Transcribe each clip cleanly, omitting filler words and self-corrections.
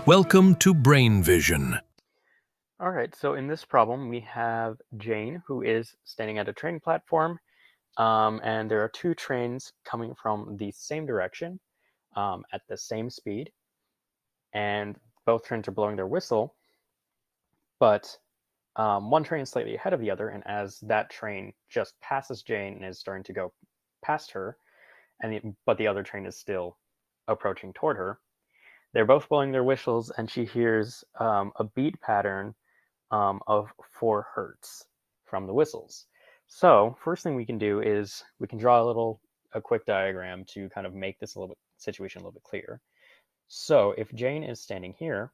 Welcome to Brain Vision. All right, so in this problem, we have Jane, who is standing at a train platform, and there are two trains coming from the same direction at the same speed, and both trains are blowing their whistle, but one train is slightly ahead of the other, and as that train just passes Jane and is starting to go past her, but the other train is still approaching toward her, they're both blowing their whistles, and she hears a beat pattern of 4 hertz from the whistles. So first thing we can do is we can draw a quick diagram to kind of make this situation a little bit clearer. So if Jane is standing here,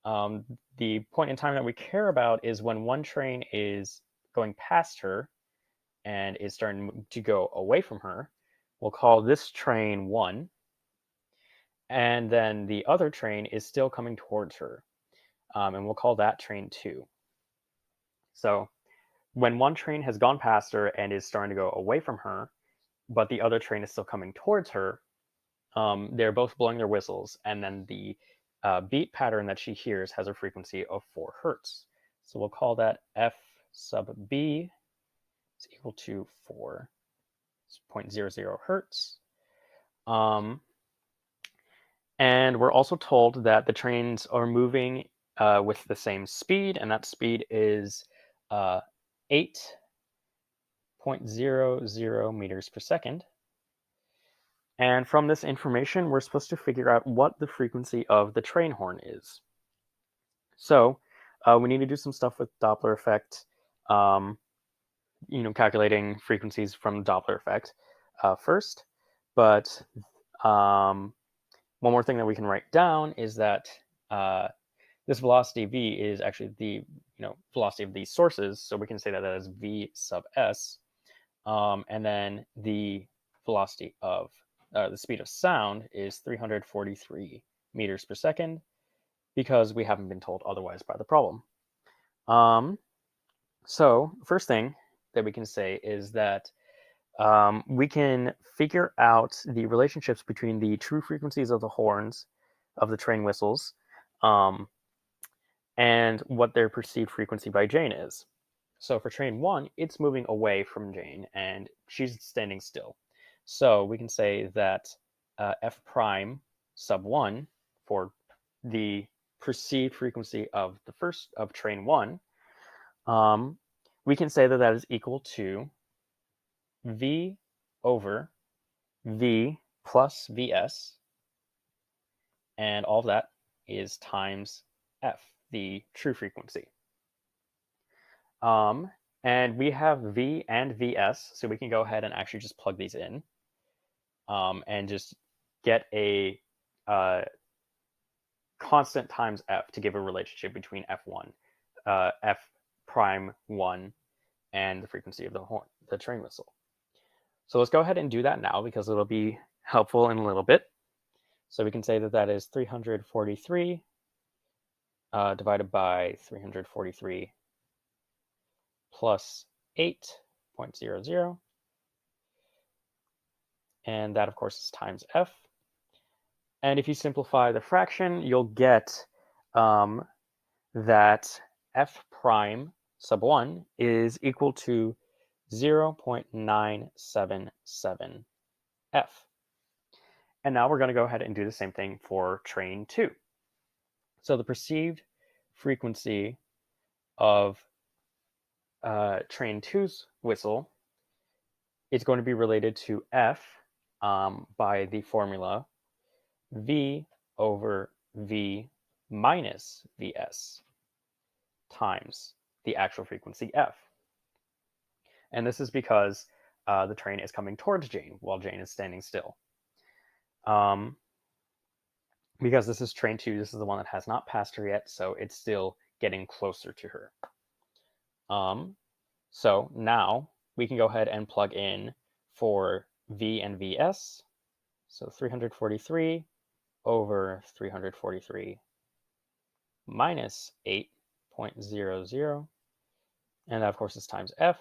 the point in time that we care about is when one train is going past her and is starting to go away from her. We'll call this train 1, and then the other train is still coming towards her, and we'll call that train 2. So when one train has gone past her and is starting to go away from her, but the other train is still coming towards her, they're both blowing their whistles, and then the beat pattern that she hears has a frequency of 4 hertz. So we'll call that F sub B is equal to 4.00 hertz. And we're also told that the trains are moving with the same speed, and that speed is 8.00 meters per second. And from this information, we're supposed to figure out what the frequency of the train horn is. So we need to do some stuff with Doppler effect, calculating frequencies from the Doppler effect first. But one more thing that we can write down is that this velocity v is actually the velocity of these sources. So we can say that as v sub s, and then the velocity of the speed of sound is 343 meters per second, because we haven't been told otherwise by the problem. So first thing that we can say is that we can figure out the relationships between the true frequencies of the horns of the train whistles and what their perceived frequency by Jane is. So for train 1, it's moving away from Jane and she's standing still. So we can say that f prime sub 1 for the perceived frequency of train 1, we can say that that is equal to v over v plus vs, and all of that is times f, the true frequency. And we have v and vs, so we can go ahead and actually just plug these in and just get a constant times f to give a relationship between f1, f prime 1, and the frequency of the train whistle. So let's go ahead and do that now because it'll be helpful in a little bit. So we can say that that is 343 divided by 343 plus 8.00, and that of course is times f. And if you simplify the fraction, you'll get that f prime sub 1 is equal to 0.977 f. And now we're going to go ahead and do the same thing for train 2. So the perceived frequency of train 2's whistle is going to be related to f by the formula v over v minus vs times the actual frequency f. And this is because the train is coming towards Jane while Jane is standing still. Because this is train 2, this is the one that has not passed her yet, so it's still getting closer to her. So now we can go ahead and plug in for v and vs. So 343 over 343 minus 8.00, and that of course is times f.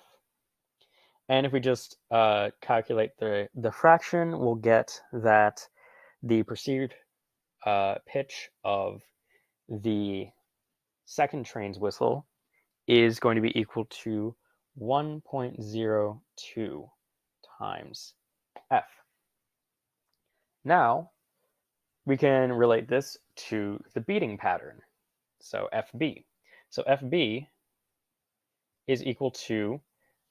And if we just calculate the fraction, we'll get that the perceived pitch of the second train's whistle is going to be equal to 1.02 times f. Now, we can relate this to the beating pattern, so FB. So FB is equal to,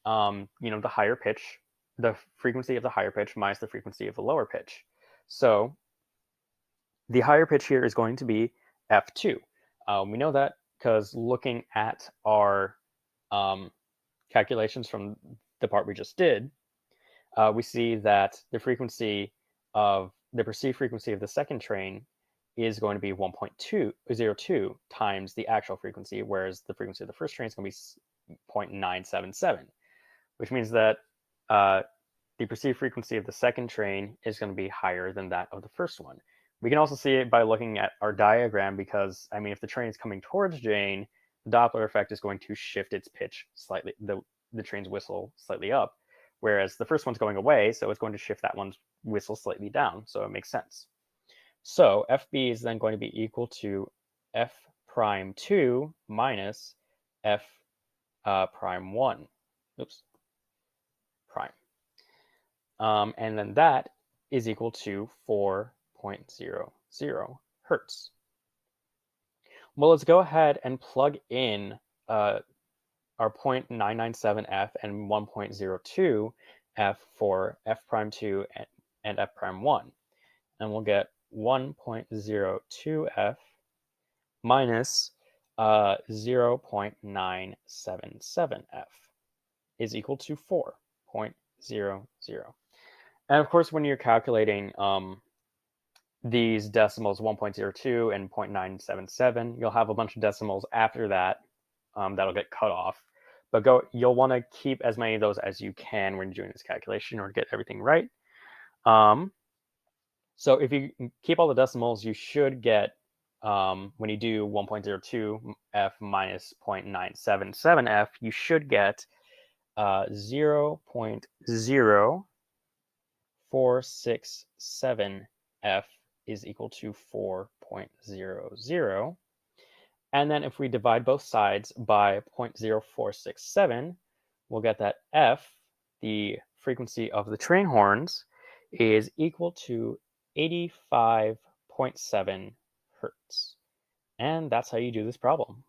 the higher pitch, the frequency of the higher pitch minus the frequency of the lower pitch. So the higher pitch here is going to be F2. We know that because looking at our calculations from the part we just did, we see that the perceived frequency of the second train is going to be 1.202 times the actual frequency, whereas the frequency of the first train is going to be 0.977, which means that the perceived frequency of the second train is going to be higher than that of the first one. We can also see it by looking at our diagram because, if the train is coming towards Jane, the Doppler effect is going to shift its pitch slightly, the train's whistle slightly up, whereas the first one's going away, so it's going to shift that one's whistle slightly down, so it makes sense. So FB is then going to be equal to F prime 2 minus F prime 1. Oops. Prime. And then that is equal to 4.00 hertz. Well, let's go ahead and plug in our 0.997 F and 1.02 F for F prime 2 and F prime 1. And we'll get 1.02 F minus 0.977 F is equal to 4.00. And of course, when you're calculating these decimals, 1.02 and 0.977, you'll have a bunch of decimals after that that'll get cut off. But you'll want to keep as many of those as you can when you're doing this calculation in order to get everything right. So if you keep all the decimals, you should get, when you do 1.02 F minus 0.977 F, you should get 0.0467 F is equal to 4.00. And then if we divide both sides by 0.0467, we'll get that F, the frequency of the train horns, is equal to 85.7 hertz. And that's how you do this problem.